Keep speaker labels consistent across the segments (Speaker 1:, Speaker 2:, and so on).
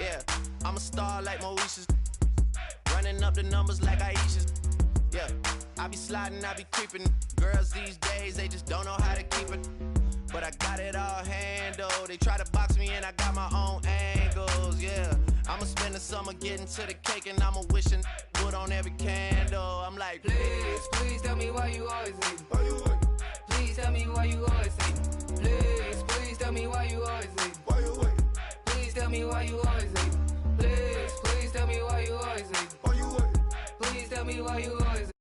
Speaker 1: Yeah, I'm a star like Moesha's, running up the numbers like Aisha's. Yeah, I be sliding, I be creeping. Girls these days, they just don't know how to keep it. But I got it all handled. They try to box me and I got my own angles. Yeah, I'ma spend the summer getting to the cake and I'ma wishing wood on every candle. I'm like,
Speaker 2: please, please tell me why you always hate me. Why you hate me? Please tell me why you always hate me. Please, please tell me why you always hate me. Why you hate me? Please tell me why you always hate me. Please, please tell me why you always hate me. Why you hate me? Please tell me why you always hate me.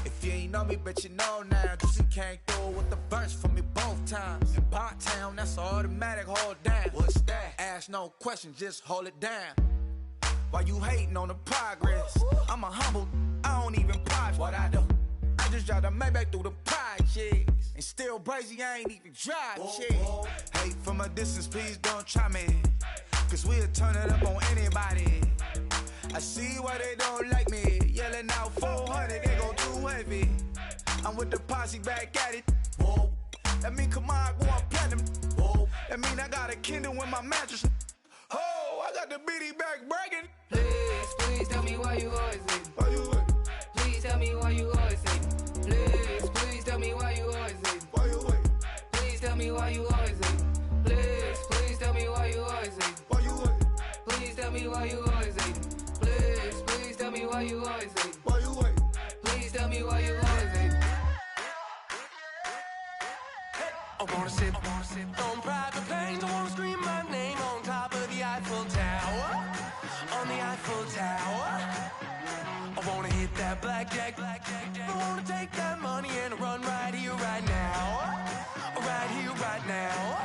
Speaker 3: If you ain't know me, but you know now. Juicy came through with the verse for me both times. In Pot Town, that's automatic, hold down. What's that? Ask no questions, just hold it down. Why you hating on the progress? I'm a humble, I don't even pop what I do. I just drive the Maybach through the projects. And still brazy, I ain't even drive shit. Hate from a distance, please don't try me. Cause we'll turn it up on anybody. I see why they don't like me. Yelling out 400, they go too heavy. I'm with the posse back at it. Whoa. That mean come on, go on platinum. Whoa. That mean I got a Kindle in my mattress. Oh, I got the BD back bragging.
Speaker 2: Please, please tell me why you always hate me.
Speaker 3: Why you hate me?
Speaker 2: Please tell me why you always hate me. Please, please tell me why you always hate me.
Speaker 3: Why you hate me?
Speaker 2: Please tell me why you always hate me. Please, please tell me why you always hate me.
Speaker 3: Why you hate me?
Speaker 2: Please tell me why you always hate me. Please, please tell me why you always hate me.
Speaker 3: Why you hate me?
Speaker 2: Please tell me why you always hate me.
Speaker 4: I wanna sit on private planes. I wanna scream my name on top of the Eiffel Tower. On the Eiffel Tower. I wanna hit that blackjack. I wanna take that money and run right here, right now. Right here, right now.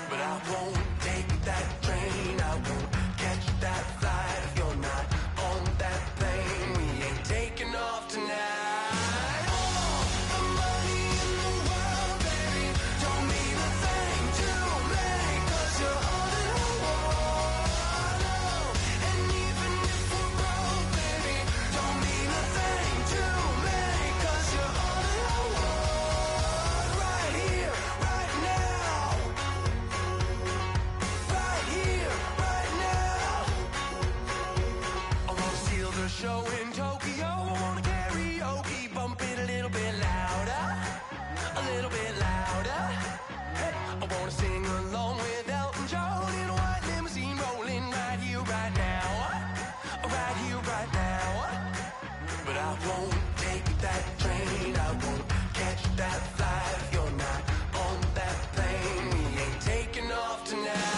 Speaker 4: But I won't take that train. I won't catch that flight if you're not on that plane. We ain't taking off tonight. Show in Tokyo, I wanna karaoke, bump it a little bit louder, a little bit louder. Hey, I wanna sing along with Elton John in a white limousine, rolling right here, right now, right here, right now. But I won't take that train, I won't catch that flight if you're not on that plane. We ain't taking off tonight.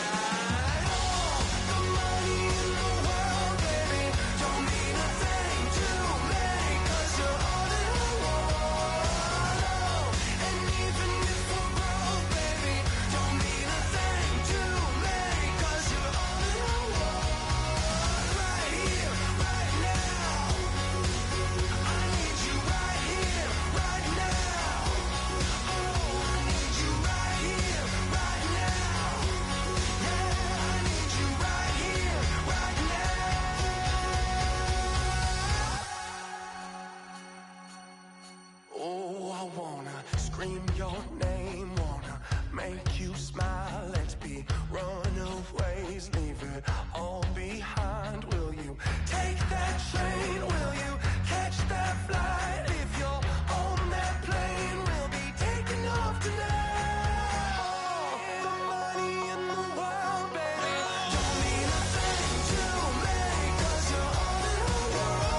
Speaker 4: Scream your name, wanna make you smile. Let's be runaways, leave it all behind. Will you take that train? Will you catch that flight? If you're on that plane, we'll be taking off tonight. All the money in the world, baby, don't mean a thing to me, 'cause you're all in the world.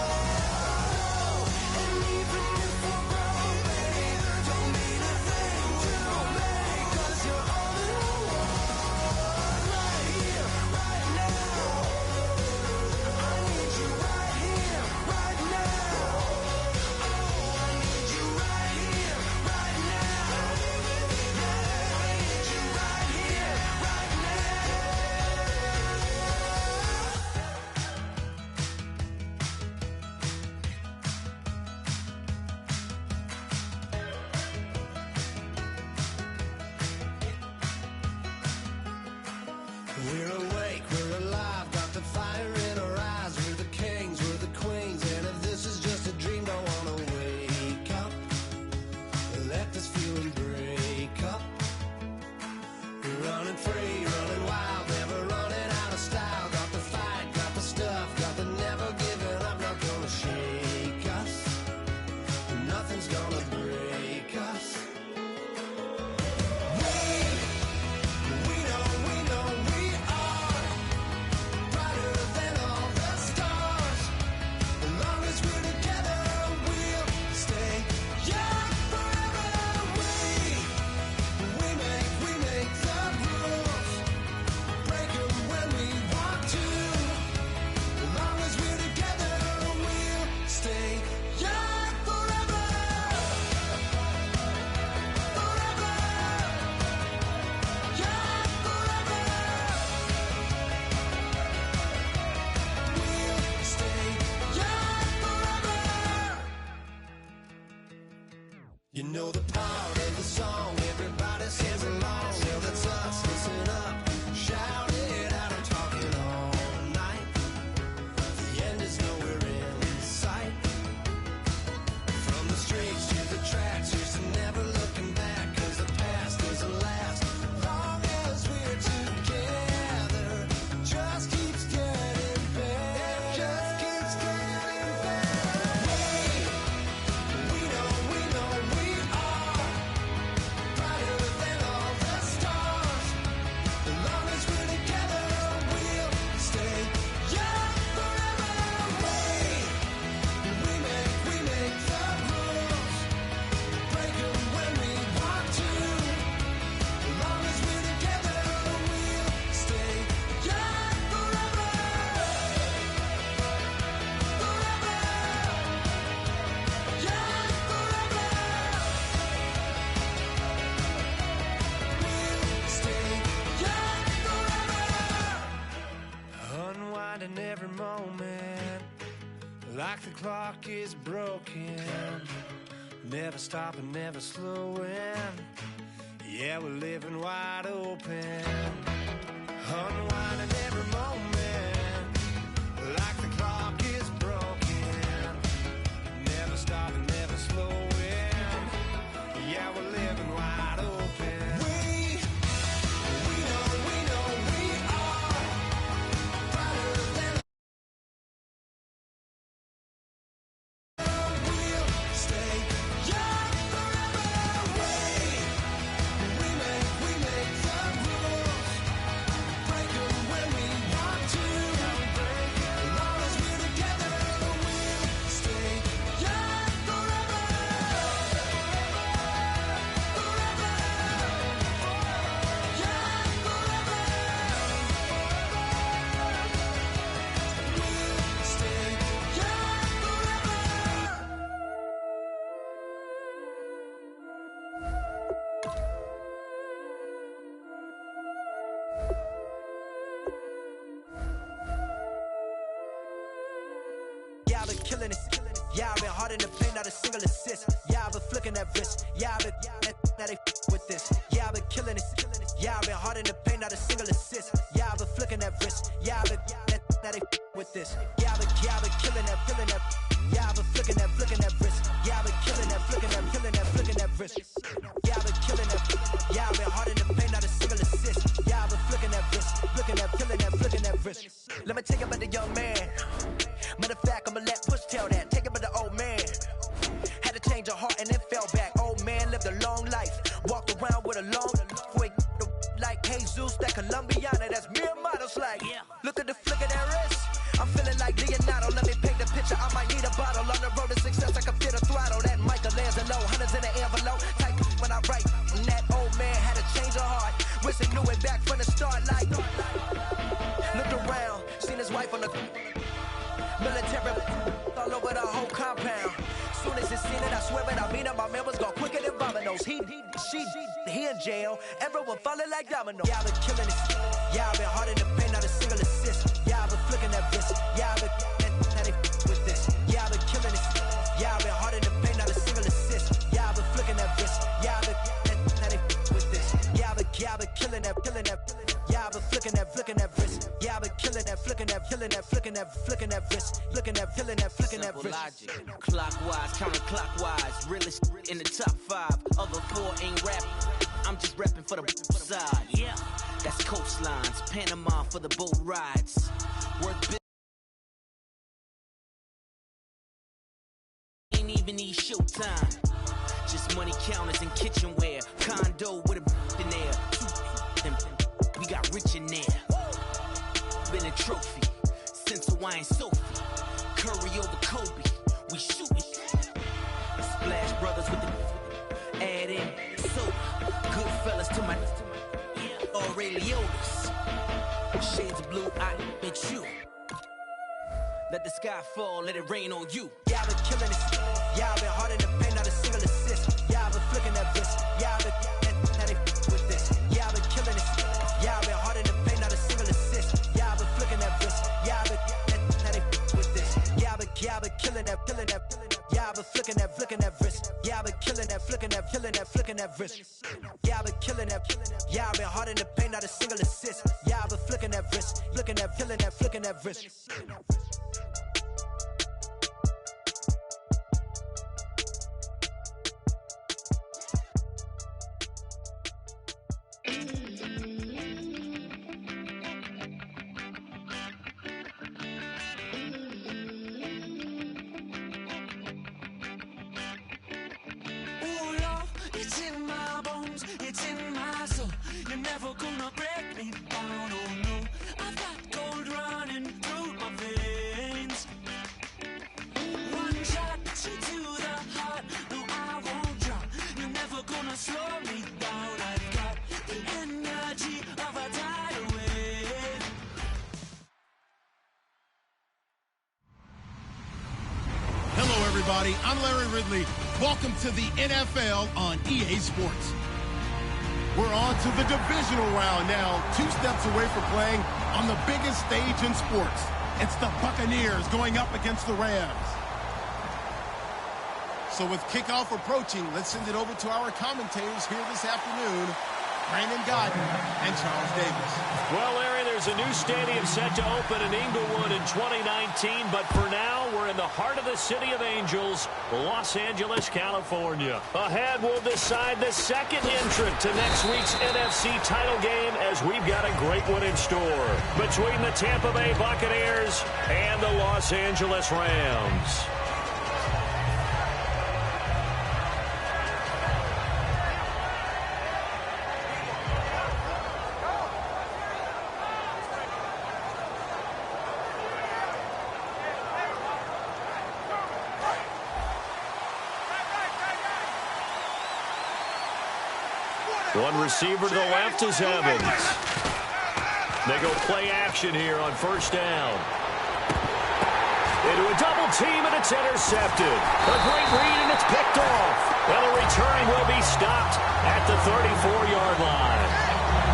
Speaker 4: And even if we're broke, baby, don't mean a thing to me, 'cause you're all in the world. Right here, right now. I need you right here, right now. Oh, I need you right here, right now. Yeah, I need you right here, right now.
Speaker 5: We're awake, we're alive, got the fire in our eyes. We're the kings, we're the queens, and if this is just a dream, don't wanna wake up. Let this feeling break the clock is broken, never stopping, never slowing. Yeah, we're living wide open, unwinding every moment, like the clock is broken, never stopping, never slowing. Yeah, we're living wide open. We know we are brighter than we'll stay young forever. We make the rules, break them when we want to. As long as we're together, we'll stay young forever. Forever, young forever. We'll stay young forever. Yeah, I've been killing it. Yeah, I've been hard in the paint, not a single assist. Yeah, I've been flicking that wrist. Yeah, I've been now they with this. Yeah, I've been killing it. Yeah, I've been hard in the paint, not a single assist. Yeah, I've been flicking that wrist. Yeah, I've been now they with this. Yeah, I've been killing that, killing that. Yeah, I've been flicking that wrist. Yeah, I've been killing that, flicking that wrist. Yeah, I've been killing that. Yeah, I've been hard in the paint, not a single assist. Yeah, I've been flicking that wrist, flicking that wrist. Let me tell you about the young man. Matter of fact, I'ma let Push tell that. Take it about the old man. Had to change her heart and then fell back. Old man lived a long life. Walked around with a long quick like Jesus, that Colombiana. That's mere models like. Look at the flick of that wrist. I'm feeling like Leonardo. Let me paint the picture. I might need a bottle. On the road to success, I can fit a throttle. That Michelangelo, hundreds in the envelope. Type when I write. And that old man had to change her heart. Wish he knew it back from the start. Like, looked around, seen his wife on the military all over the whole compound. Soon as he seen it, I swear it, I mean it, my man was gone quicker than Domino's. He in jail, everyone falling like dominoes. Yeah, I've been killing it. Yeah, I've been hard in the paint, not a single assist. Yeah, I've been flicking that wrist. Yeah, I've been now they with this. Yeah, I've been killing it. Yeah, I've been hard in the paint, not a single assist. Yeah, I've been flicking that wrist. Yeah, I've been now they with this. Yeah, I've been killing that. Yeah, I've been flicking that wrist. Yeah, I've been killing that, flicking that wrist. Looking at, killing that, flicking that wrist.
Speaker 6: Logic. Clockwise, counterclockwise. Realest in the top 5. Other 4 ain't rap. I'm just repping for the side. Yeah, that's coastlines. Panama for the boat rides. Worth ain't even need showtime. Just money counters and kitchenware. Condo with a in there. We got rich in there. Been a trophy since Hawaiian Sophie. Curry over Kobe. We shooting. Splash Brothers with the add in soda. Good fellas to my Aureliotis. Shades of blue, I admit you. Let the sky fall, let it rain on you.
Speaker 5: Yeah, I've been killing it. Yeah, I've been hard in the paint, not a single assist. Yeah, I've been flicking that wrist. Yeah, I've been now they with this. Yeah, I've been killing it. Yeah, I've been hard in the paint, not a single assist. Yeah, I've been flicking that wrist. Yeah, I've been now they with this. Yeah, I've been killing that. Yeah, I've been flicking that wrist. Yeah, I've been killing that, flicking that wrist. Yeah, I've been killing that. Yeah, I've been hard in the paint, not a single assist. Yeah, I've been flicking that wrist, flicking that wrist.
Speaker 4: It's in my bones, it's in my soul. You're never gonna break me down, oh no. I've got gold running through my veins. One shot, straight to the heart. No, I won't drop. You're never gonna slow me down. I've got the energy of a tidal wave.
Speaker 7: Hello, everybody. I'm Larry Ridley. Welcome to the NFL on EA Sports. We're on to the divisional round now, 2 steps away from playing on the biggest stage in sports. It's the Buccaneers going up against the Rams. So with kickoff approaching, let's send it over to our commentators here this afternoon, Brandon Godden and Charles Davis.
Speaker 8: Well, Larry, there's a new stadium set to open in Inglewood in 2019, but for now, we're in the heart of the City of Angels, Los Angeles, California. Ahead, we'll decide the second entrant to next week's NFC title game, as we've got a great one in store between the Tampa Bay Buccaneers and the Los Angeles Rams. One receiver to the left is Evans. They go play action here on first down. Into a double team, and it's intercepted. A great read, and it's picked off. And the return will be stopped at the 34-yard line.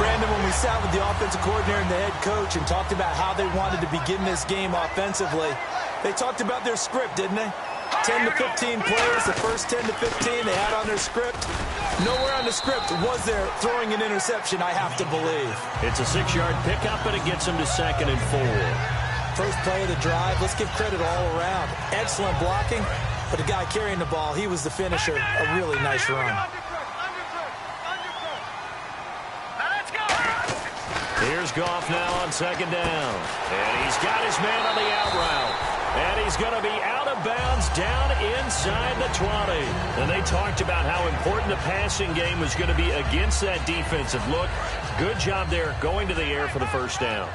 Speaker 9: Brandon, when we sat with the offensive coordinator and the head coach and talked about how they wanted to begin this game offensively, they talked about their script, didn't they? 10 to 15 players, the first 10 to 15 they had on their script. Nowhere on the script was there throwing an interception, I have to believe.
Speaker 8: It's a 6-yard pickup, and it gets them to 2nd and 4.
Speaker 9: First play of the drive, let's give credit all around. Excellent blocking, but the guy carrying the ball, he was the finisher. A really nice run.
Speaker 8: Here's Goff now on 2nd down. And he's got his man on the out route. And he's going to be out of bounds down inside the 20. And they talked about how important the passing game was going to be against that defensive look. Good job there going to the air for the first down.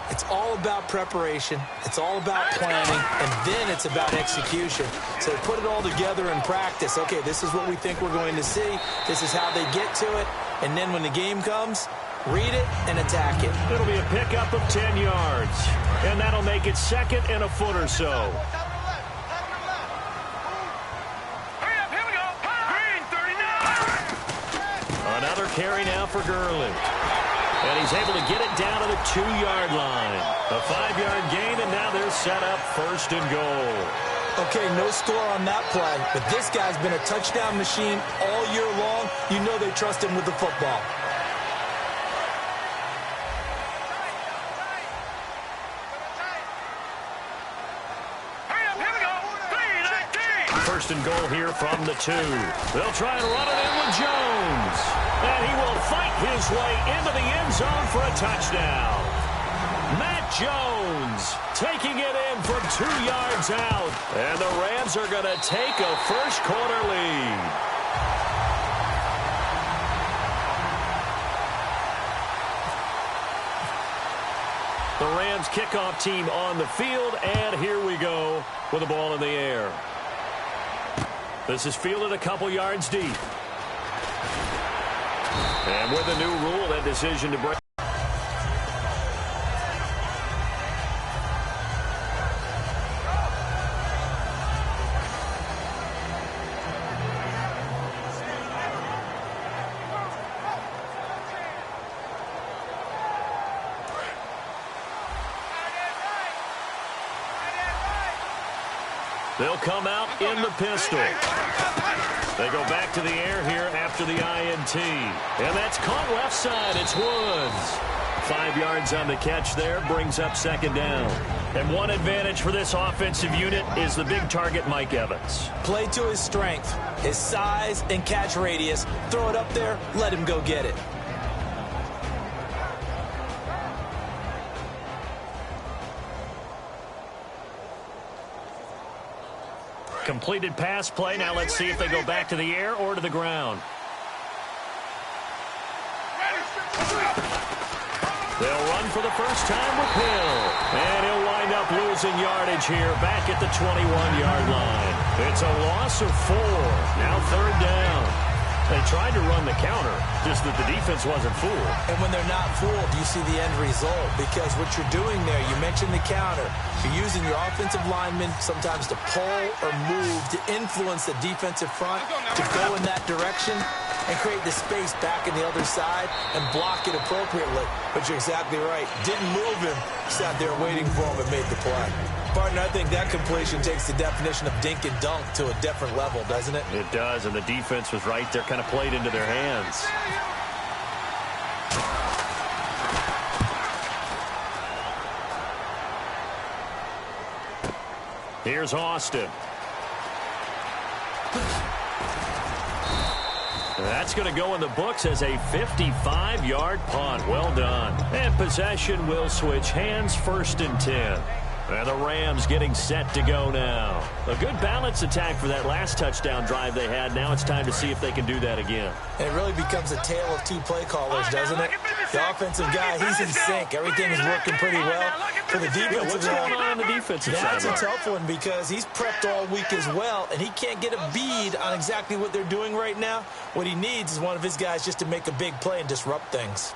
Speaker 9: It's all about preparation. It's all about planning. And then it's about execution. So they put it all together in practice. Okay, this is what we think we're going to see. This is how they get to it. And then when the game comes, read it and attack it.
Speaker 8: It'll be a pickup of 10 yards. And that'll make it 2nd and a foot or so. Another carry now for Gurley. And he's able to get it down to the 2-yard line. A 5-yard gain, and now they're set up 1st and goal.
Speaker 9: Okay, no score on that play, but this guy's been a touchdown machine all year long. You know they trust him with the football.
Speaker 8: First and goal here from the 2. They'll try and run it in with Jones. And he will fight his way into the end zone for a touchdown. Matt Jones taking it in from 2 yards out. And the Rams are going to take a first-quarter lead. The Rams kickoff team on the field, and here we go with the ball in the air. This is fielded a couple yards deep. And with a new rule, that decision to break. They'll come out in the pistol. They go back to the air here after the INT. And that's caught left side. It's Woods. 5 yards on the catch there, brings up 2nd down. And one advantage for this offensive unit is the big target, Mike Evans.
Speaker 9: Play to his strength, his size and catch radius. Throw it up there, let him go get it.
Speaker 8: Completed pass play. Now let's see if they go back to the air or to the ground. They'll run for the first time with Hill. And he'll wind up losing yardage here back at the 21-yard line. It's a loss of 4. Now 3rd down. They tried to run the counter, just that the defense wasn't fooled.
Speaker 9: And when they're not fooled, you see the end result. Because what you're doing there, you mentioned the counter. You're using your offensive linemen sometimes to pull or move to influence the defensive front to go in that direction and create the space back in the other side and block it appropriately. But you're exactly right. Didn't move him. Sat there waiting for him and made the play. Partner, I think that completion takes the definition of dink and dunk to a different level, doesn't it?
Speaker 8: It does, and the defense was right there, kind of played into their hands. Here's Austin. That's going to go in the books as a 55-yard punt. Well done. And possession will switch hands, 1st and 10. And the Rams getting set to go now. A good balance attack for that last touchdown drive they had. Now it's time to see if they can do that again.
Speaker 9: And it really becomes a tale of two play callers, doesn't it? The offensive guy, he's in sync. Everything is working pretty well. For the defensive
Speaker 8: what's going on the defensive side?
Speaker 9: That's a tough one because he's prepped all week as well, and he can't get a bead on exactly what they're doing right now. What he needs is one of his guys just to make a big play and disrupt things.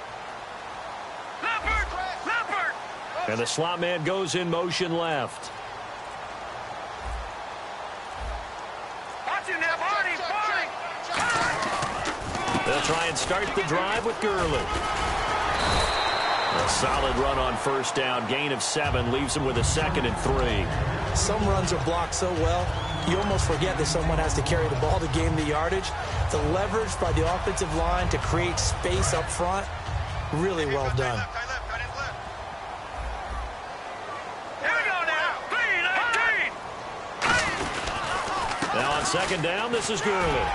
Speaker 8: And the slot man goes in motion left. They'll try and start the drive with Gurley. A solid run on 1st down. Gain of 7 leaves him with a 2nd and 3.
Speaker 9: Some runs are blocked so well, you almost forget that someone has to carry the ball to gain the yardage. The leverage by the offensive line to create space up front, really well done.
Speaker 8: Now on 2nd down, this is Gurley.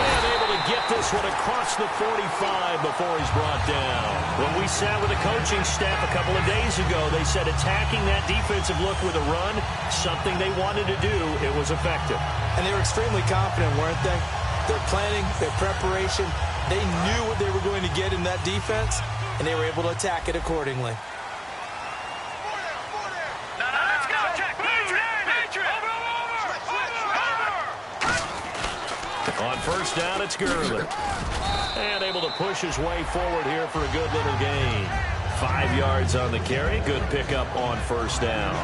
Speaker 8: And able to get this one across the 45 before he's brought down. When we sat with the coaching staff a couple of days ago, they said attacking that defensive look with a run, something they wanted to do, it was effective.
Speaker 9: And they were extremely confident, weren't they? Their planning, their preparation, they knew what they were going to get in that defense, and they were able to attack it accordingly.
Speaker 8: On 1st down, it's Gurley. And able to push his way forward here for a good little gain. 5 yards on the carry. Good pickup on 1st down.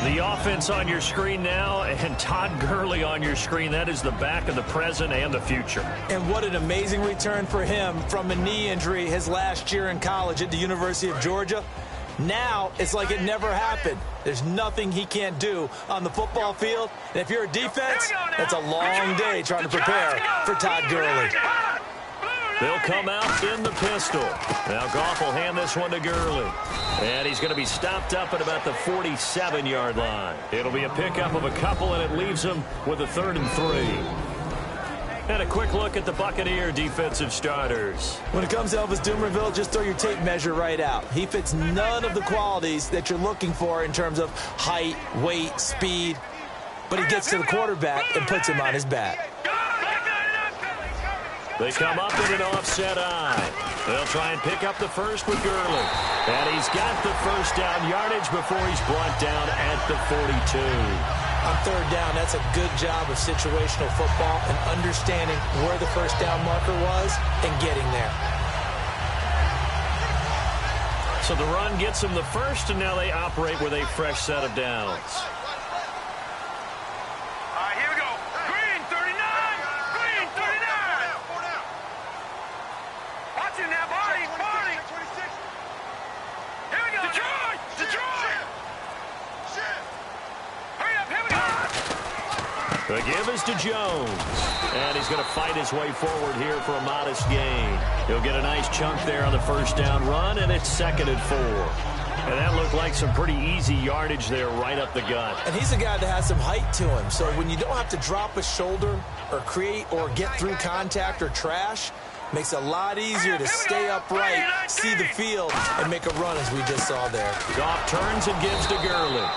Speaker 8: The offense on your screen now, and Todd Gurley on your screen. That is the back of the present and the future.
Speaker 9: And what an amazing return for him from a knee injury his last year in college at the University of Georgia. Now it's like it never happened. There's nothing he can't do on the football field. And if you're a defense, that's a long day trying to prepare for Todd Gurley.
Speaker 8: They'll come out in the pistol. Now Goff will hand this one to Gurley. And he's going to be stopped up at about the 47-yard line. It'll be a pickup of a couple, and it leaves him with a 3rd and 3. And a quick look at the Buccaneer defensive starters.
Speaker 9: When it comes to Elvis Dumervil, just throw your tape measure right out. He fits none of the qualities that you're looking for in terms of height, weight, speed. But he gets to the quarterback and puts him on his back.
Speaker 8: They come up in an offset eye. They'll try and pick up the first with Gurley. And he's got the 1st down yardage before he's brought down at the 42.
Speaker 9: On 3rd down, that's a good job of situational football and understanding where the 1st down marker was and getting there.
Speaker 8: So the run gets them the first, and now they operate with a fresh set of downs.
Speaker 10: Here we go. Green, 39. Green, 39. Watch it now, Barney. Barney. Here we go. Detroit. Detroit. Hurry up. Here we go.
Speaker 8: The give is to Jones. And he's going to fight his way forward here for a modest gain. He'll get a nice chunk there on the 1st down run, and it's 2nd and 4. And that looked like some pretty easy yardage there right up the gut.
Speaker 9: And he's a guy that has some height to him. So when you don't have to drop a shoulder or create or get through contact or trash, makes it a lot easier to stay upright, see the field, and make a run as we just saw there.
Speaker 8: Goff turns and gives to Gurley.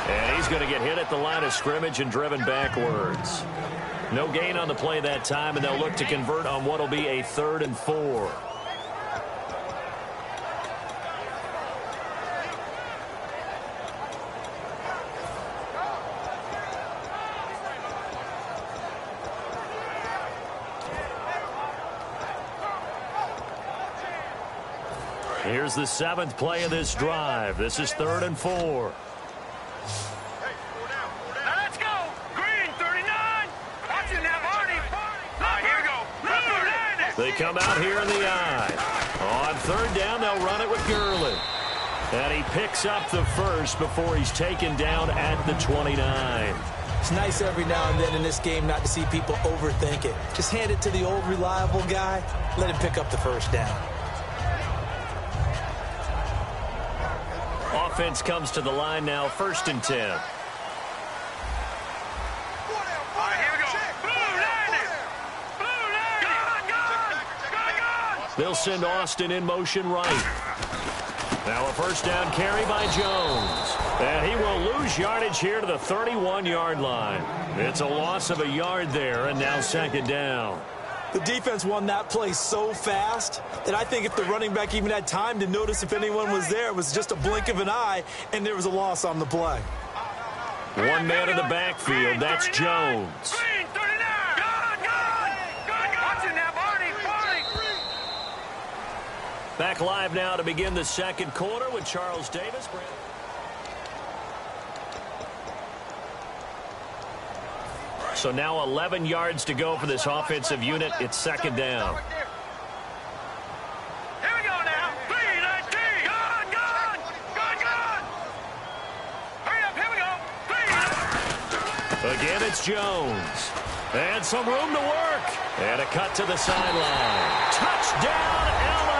Speaker 8: And he's going to get hit at the line of scrimmage and driven backwards. No gain on the play that time, and they'll look to convert on what will be a 3rd and 4. Here's the 7th play of this drive. This is 3rd and 4. They come out here in the eye. On 3rd down, they'll run it with Gurley. And he picks up the first before he's taken down at the 29.
Speaker 9: It's nice every now and then in this game not to see people overthink it. Just hand it to the old reliable guy. Let him pick up the first down.
Speaker 8: Offense comes to the line now, 1st and 10. They'll send Austin in motion right. Now a first down carry by Jones. And he will lose yardage here to the 31-yard line. It's a loss of a yard there, and now 2nd down.
Speaker 9: The defense won that play so fast that I think if the running back even had time to notice if anyone was there, it was just a blink of an eye, and there was a loss on the play.
Speaker 8: One man in the backfield, that's Jones. Back live now to begin the 2nd quarter with Charles Davis. So now 11 yards to go for this offensive unit. It's 2nd down.
Speaker 10: Here we go now. 3-19. Gone. Hurry up. Here we go.
Speaker 8: Again, it's Jones. And some room to work. And a cut to the sideline. Touchdown, LA!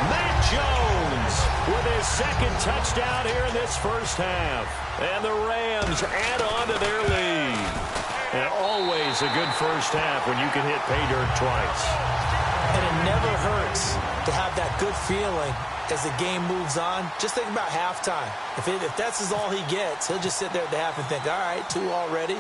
Speaker 8: Matt Jones with his 2nd touchdown here in this first half. And the Rams add on to their lead. And always a good first half when you can hit pay dirt twice.
Speaker 9: And it never hurts to have that good feeling as the game moves on. Just think about halftime. If that's all he gets, he'll just sit there at the half and think, all right, 2 already.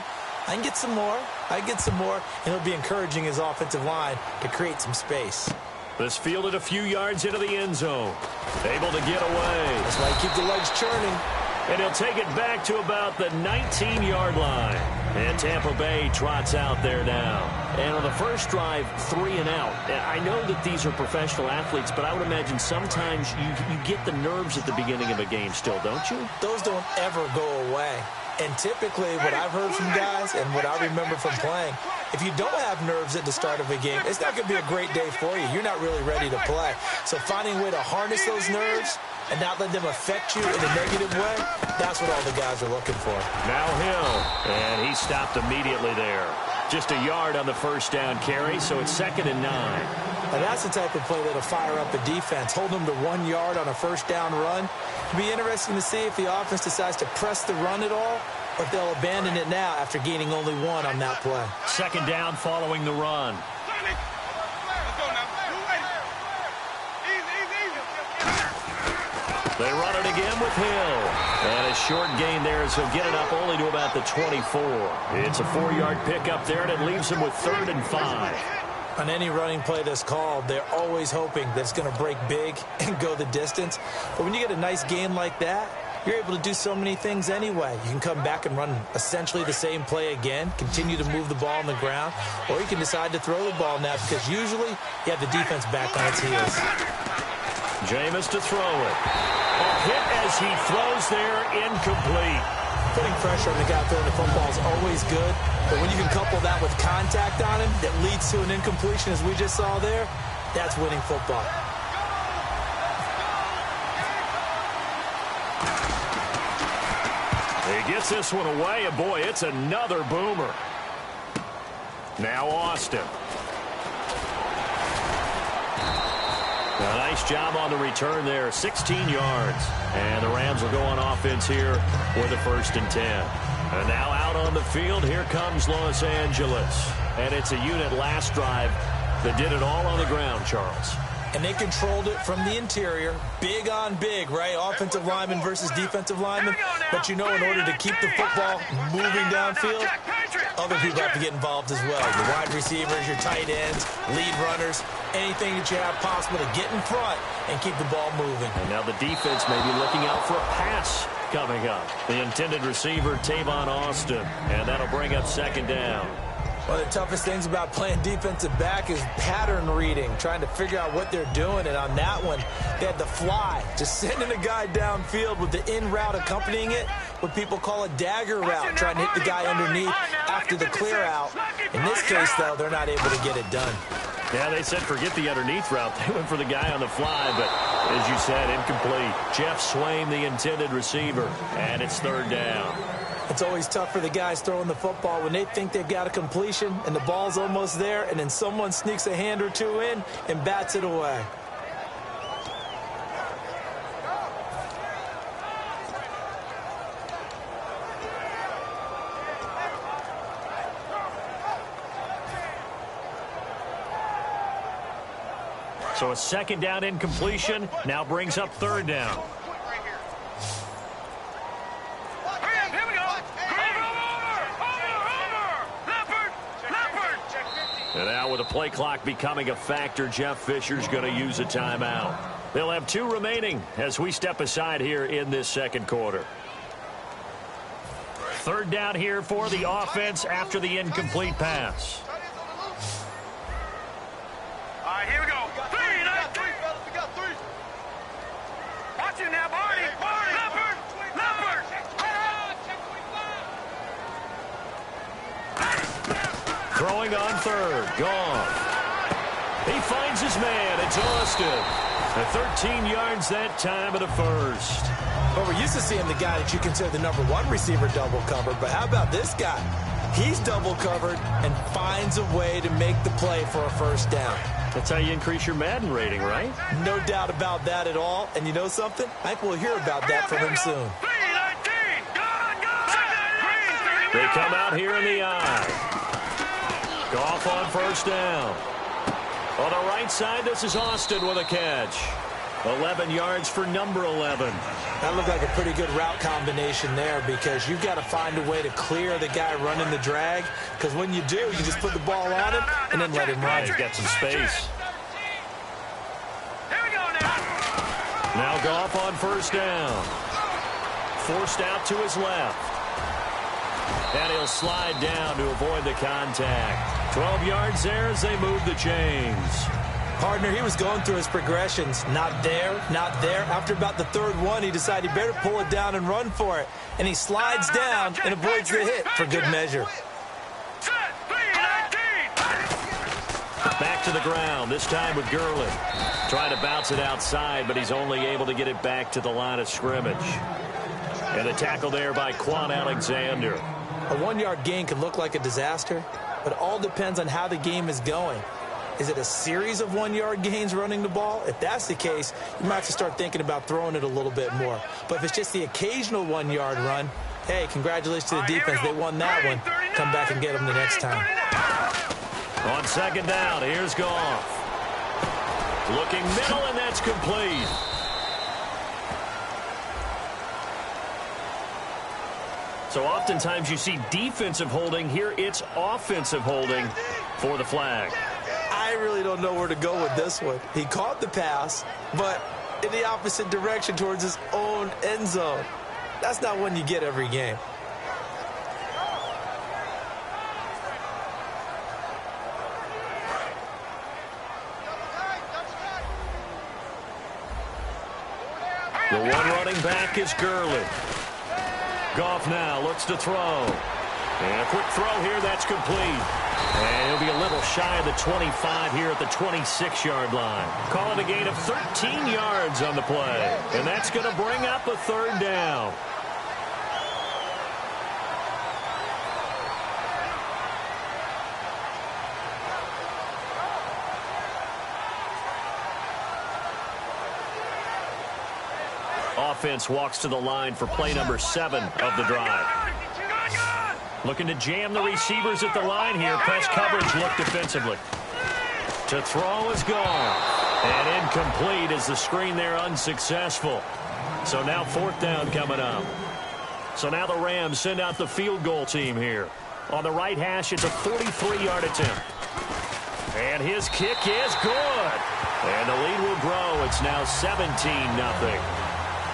Speaker 9: I can get some more. And he'll be encouraging his offensive line to create some space.
Speaker 8: This fielded a few yards into the end zone. Able to get away.
Speaker 9: That's why you keep the legs churning.
Speaker 8: And he'll take it back to about the 19-yard line. And Tampa Bay trots out there now. And on the first drive, 3 and out. I know that these are professional athletes, but I would imagine sometimes you get the nerves at the beginning of a game still, don't you?
Speaker 9: Those don't ever go away. And typically what I've heard from guys and what I remember from playing, if you don't have nerves at the start of a game, it's not going to be a great day for you. You're not really ready to play. So finding a way to harness those nerves and not let them affect you in a negative way, that's what all the guys are looking for.
Speaker 8: Now Hill, and he stopped immediately there. Just a yard on the first down carry, so it's 2nd and 9.
Speaker 9: Now that's the type of play that'll fire up a defense. Hold them to 1 yard on a first down run. It'll be interesting to see if the offense decides to press the run at all, or if they'll abandon it now after gaining only 1 on that play.
Speaker 8: 2nd down following the run. They run it again with Hill. And a short gain there as he'll get it up only to about the 24. It's a 4-yard pickup there, and it leaves him with 3rd and 5.
Speaker 9: On any running play that's called, they're always hoping that it's going to break big and go the distance. But when you get a nice gain like that, you're able to do so many things anyway. You can come back and run essentially the same play again, continue to move the ball on the ground, or you can decide to throw the ball now because usually you have the defense back on its heels.
Speaker 8: Jameis to throw it. A hit as he throws there, incomplete.
Speaker 9: Putting pressure on the guy throwing the football is always good, but when you can couple that with contact on him that leads to an incompletion as we just saw there, that's winning football.
Speaker 8: He gets this one away, and boy, it's another boomer. Now Austin. A nice job on the return there, 16 yards. And the Rams will go on offense here with a 1st and 10. And now out on the field, here comes Los Angeles. And it's a unit last drive that did it all on the ground, Charles.
Speaker 9: And they controlled it from the interior, big on big, right? Offensive lineman versus defensive lineman. But you know, in order to keep the football moving downfield, other people have to get involved as well. Your wide receivers, your tight ends, lead runners, anything that you have possible to get in front and keep the ball moving.
Speaker 8: And now the defense may be looking out for a pass coming up. The intended receiver, Tavon Austin. And that'll bring up 2nd down.
Speaker 9: One of the toughest things about playing defensive back is pattern reading, trying to figure out what they're doing. And on that one, they had the fly, just sending a guy downfield with the in route accompanying it, what people call a dagger route, trying to hit the guy underneath after the clear out. In this case, though, they're not able to get it done.
Speaker 8: Yeah, they said forget the underneath route. They went for the guy on the fly, but As you said, incomplete. Jeff Swain, the intended receiver, and it's third down.
Speaker 9: It's always tough for the guys throwing the football when they think they've got a completion and the ball's almost there, and then someone sneaks a hand or two in and bats it away.
Speaker 8: So a second down incompletion now brings up third down. And now with the play clock becoming a factor, Jeff Fisher's going to use a timeout. They'll have 2 remaining as we step aside here in this second quarter. Third down here for the offense after the incomplete pass.
Speaker 10: All right, here we go. 3, 3, fellas. We got 3. Watch it now, Barney. Leopard.
Speaker 8: Throwing on third. Gone. He finds his man. It's Austin. At 13 yards that time of the first.
Speaker 9: Well, we're used to seeing the guy that you consider the number 1 receiver double covered, but how about this guy? He's double covered and finds a way to make the play for a first down.
Speaker 8: That's how you increase your Madden rating, right?
Speaker 9: No doubt about that at all. And you know something? I think we'll hear about that from him soon.
Speaker 8: They come out here in the eye. Goff on first down. On the right side, this is Austin with a catch. 11 yards for number 11.
Speaker 9: That looked like a pretty good route combination there because you've got to find a way to clear the guy running the drag, because when you do, you just put the ball on him and then let him run.
Speaker 8: He's got some space. Now Goff on first down. Forced out to his left. And he'll slide down to avoid the contact. 12 yards there as they move the chains.
Speaker 9: Partner, he was going through his progressions. Not there, not there. After about the third one, he decided he better pull it down and run for it. And he slides down and avoids the hit for good measure.
Speaker 8: Back to the ground, this time with Gurley. Trying to bounce it outside, but he's only able to get it back to the line of scrimmage. And a tackle there by Quan Alexander.
Speaker 9: A 1-yard gain could look like a disaster, but it all depends on how the game is going. Is it a series of 1-yard gains running the ball? If that's the case, you might have to start thinking about throwing it a little bit more. But if it's just the occasional 1-yard run, hey, congratulations to the defense. They won that one. Come back and get them the next time.
Speaker 8: On second down, here's Goff. Looking middle, and that's complete. So oftentimes you see defensive holding. Here it's offensive holding for the flag.
Speaker 9: I really don't know where to go with this one. He caught the pass, but in the opposite direction towards his own end zone. That's not one you get every game.
Speaker 8: The one running back is Gurley. Goff now looks to throw. And a quick throw here, that's complete. And he'll be a little shy of the 25 here at the 26-yard line. Calling a gain of 13 yards on the play. And that's going to bring up a third down. Offense walks to the line for play number 7 of the drive. Looking to jam the receivers at the line here. Press coverage, look defensively. To throw is gone. And incomplete as the screen there unsuccessful. So now fourth down coming up. So now the Rams send out the field goal team here. On the right hash, it's a 43-yard attempt. And his kick is good. And the lead will grow. It's now 17-0.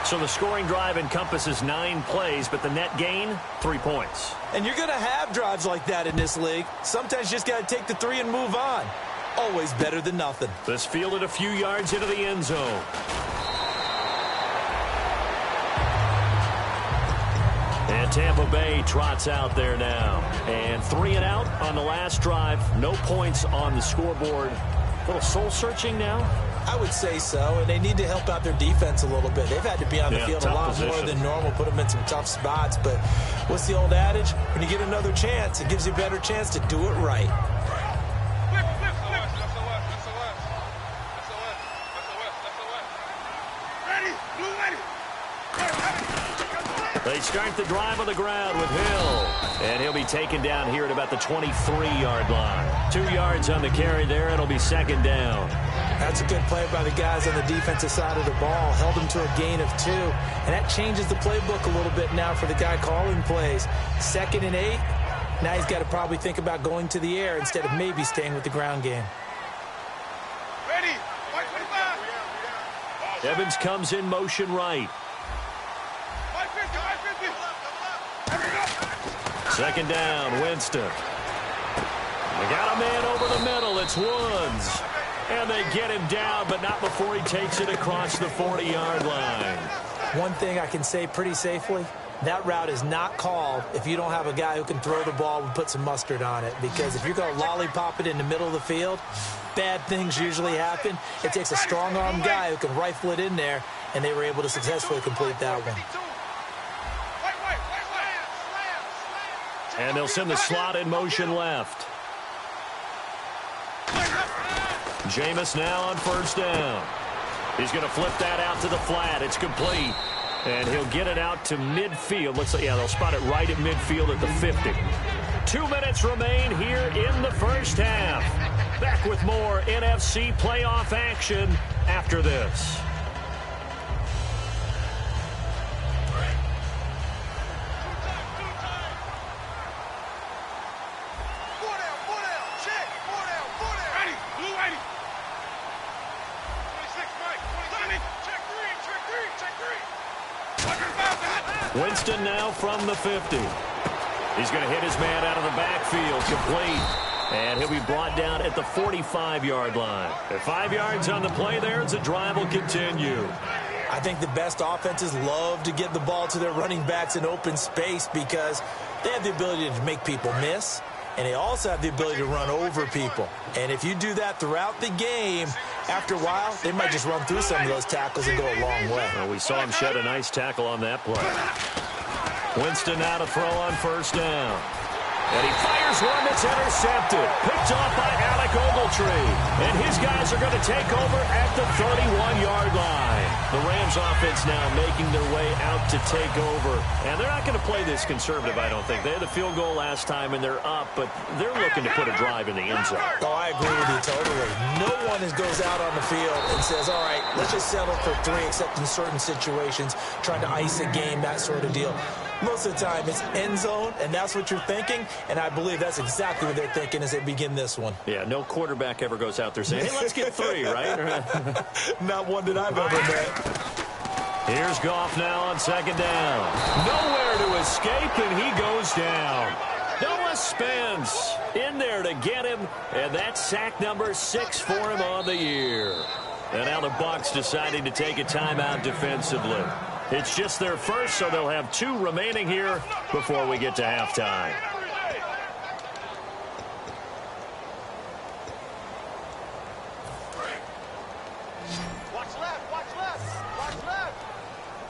Speaker 8: So the scoring drive encompasses 9 plays, but the net gain, 3 points.
Speaker 9: And you're going to have drives like that in this league. Sometimes you just got to take the 3 and move on. Always better than nothing.
Speaker 8: This fielded a few yards into the end zone. And Tampa Bay trots out there now. And 3 and out on the last drive. No points on the scoreboard. A little soul-searching now.
Speaker 9: I would say so, and they need to help out their defense a little bit. They've had to be on the field a lot more than normal, put them in some tough spots. But what's the old adage? When you get another chance, it gives you a better chance to do it right.
Speaker 8: They start the drive on the ground with Hill. And he'll be taken down here at about the 23-yard line. 2 yards on the carry there. It'll be second down.
Speaker 9: That's a good play by the guys on the defensive side of the ball. Held them to a gain of 2. And that changes the playbook a little bit now for the guy calling plays. 2nd and 8. Now he's got to probably think about going to the air instead of maybe staying with the ground game.
Speaker 10: Ready.
Speaker 8: Evans comes in motion right. 2nd down, Winston. They got a man over the middle. It's Woods. And they get him down, but not before he takes it across the 40-yard line.
Speaker 9: One thing I can say pretty safely, that route is not called if you don't have a guy who can throw the ball and put some mustard on it. Because if you're going to lollipop it in the middle of the field, bad things usually happen. It takes a strong-arm guy who can rifle it in there, and they were able to successfully complete that one.
Speaker 8: And they'll send the slot in motion left. Jameis now on 1st down. He's going to flip that out to the flat. It's complete. And he'll get it out to midfield. Looks like, yeah, they'll spot it right at midfield at the 50. 2 minutes remain here in the first half. Back with more NFC playoff action after this. Winston now from the 50. He's going to hit his man out of the backfield, complete. And he'll be brought down at the 45-yard line. At 5 yards on the play there, the drive will continue.
Speaker 9: I think the best offenses love to get the ball to their running backs in open space because they have the ability to make people miss, and they also have the ability to run over people. And if you do that throughout the game, after a while, they might just run through some of those tackles and go a long way.
Speaker 8: Well, we saw him shed a nice tackle on that play. Winston now to throw on 1st down. And he fires one that's intercepted. Picked off by Alec Ogletree. And his guys are going to take over at the 31-yard line. The Rams offense now making their way out to take over. And they're not going to play this conservative, I don't think. They had the field goal last time, and they're up, but they're looking to put a drive in the end zone.
Speaker 9: Oh, I agree with you totally. No one goes out on the field and says, all right, let's just settle for 3, except in certain situations, trying to ice a game, that sort of deal. Most of the time, it's end zone, and that's what you're thinking, and I believe that's exactly what they're thinking as they begin this one.
Speaker 8: Yeah, no quarterback ever goes out there saying, hey, let's get 3, right?
Speaker 9: Not one that I've ever met.
Speaker 8: Here's Goff now on 2nd down. Nowhere to escape, and he goes down. Noah Spence in there to get him, and that's sack number 6 for him on the year. And now the Bucs deciding to take a timeout defensively. It's just their first, so they'll have 2 remaining here before we get to halftime.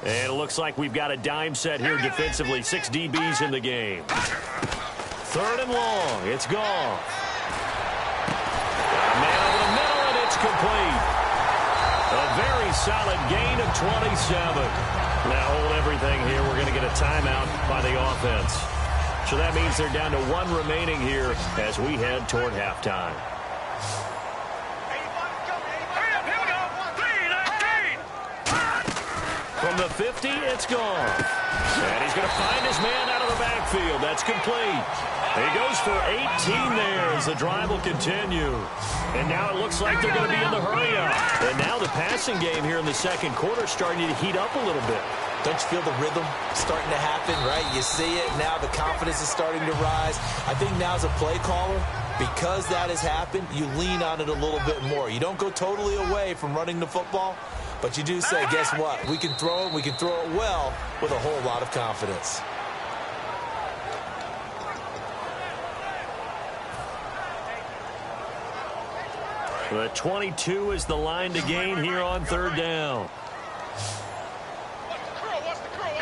Speaker 8: And it looks like we've got a dime set here defensively. 6 DBs in the game. 3rd and long. It's Goff. Got a man over the middle, and it's complete. A very solid gain of 27. Now hold everything here. We're going to get a timeout by the offense. So that means they're down to 1 remaining here as we head toward halftime. From the 50, it's gone. And he's going to find his man out of the backfield. That's complete. He goes for 18 there as the drive will continue. And now it looks like they're going to be in the hurry-up. And now the passing game here in the second quarter starting to heat up a little bit.
Speaker 9: Don't you feel the rhythm starting to happen, right? You see it. Now the confidence is starting to rise. I think now as a play caller, because that has happened, you lean on it a little bit more. You don't go totally away from running the football, but you do say, guess what? We can throw it. We can throw it well with a whole lot of confidence.
Speaker 8: The 22 is the line to gain here on third down.
Speaker 10: Here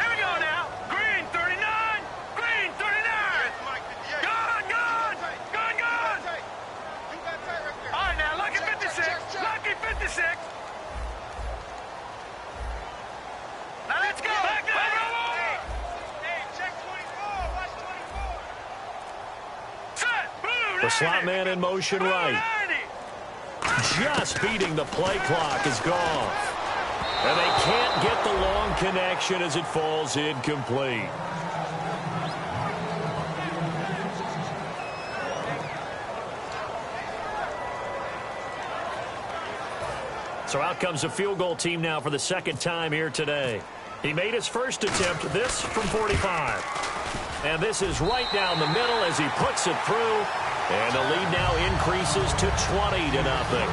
Speaker 10: we go now. Green 39. Green 39. Gone. All right, now, lucky 56. Lucky 56. Now let's go. Back to hey, check 24. Watch 24. Set. Blue.
Speaker 8: The slot man in motion right. Just beating the play clock is gone. And they can't get the long connection as it falls incomplete. So out comes a field goal team now for the second time here today. He made his first attempt, this from 45. And this is right down the middle as he puts it through. And the lead now increases to 20-0.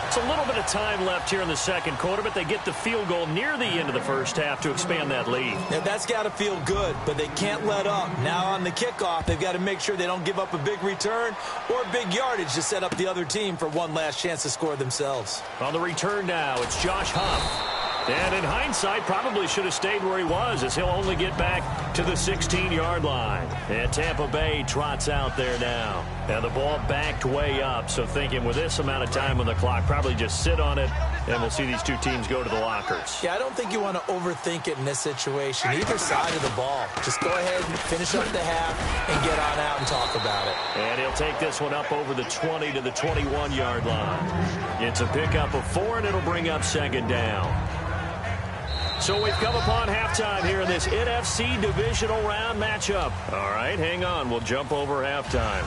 Speaker 8: It's a little bit of time left here in the second quarter, but they get the field goal near the end of the first half to expand that lead.
Speaker 9: Now, that's got to feel good, but they can't let up. Now on the kickoff, they've got to make sure they don't give up a big return or big yardage to set up the other team for one last chance to score themselves.
Speaker 8: On the return now, it's Josh Huff. And in hindsight, probably should have stayed where he was, as he'll only get back to the 16-yard line. And Tampa Bay trots out there now. And the ball backed way up, so thinking with this amount of time on the clock, probably just sit on it, and we'll see these two teams go to the lockers.
Speaker 9: Yeah, I don't think you want to overthink it in this situation. Either side of the ball. Just go ahead and finish up the half and get on out and talk about it.
Speaker 8: And he'll take this one up over the 20 to the 21-yard line. It's a pickup of 4, and it'll bring up second down. So we've come upon halftime here in this NFC divisional round matchup. All right, hang on. We'll jump over halftime.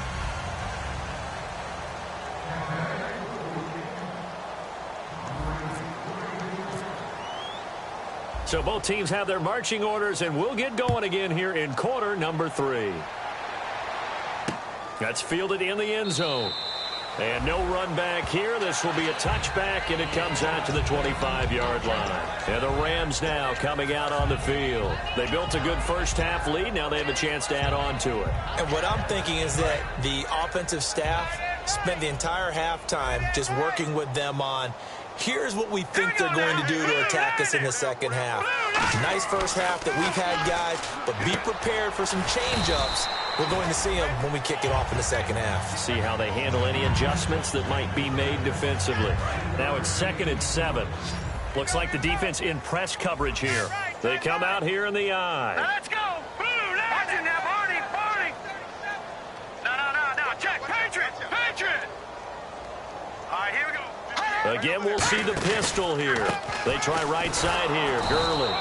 Speaker 8: So both teams have their marching orders, and we'll get going again here in quarter number 3. That's fielded in the end zone. And no run back here. This will be a touchback, and it comes out to the 25-yard line. And the Rams now coming out on the field. They built a good first-half lead. Now they have a chance to add on to it.
Speaker 9: And what I'm thinking is that the offensive staff spent the entire halftime just working with them on, here's what we think they're going to do to attack us in the second half. Nice first half that we've had, guys, but be prepared for some change-ups. We're going to see them when we kick it off in the second half.
Speaker 8: See how they handle any adjustments that might be made defensively. Now it's 2nd and 7. Looks like the defense in press coverage here. They come out here in the eye.
Speaker 10: Let's go. Blue. Watch it now, Barney. No. Check. Patriot. All right, here we go.
Speaker 8: Again, we'll see the pistol here. They try right side here. Gurley.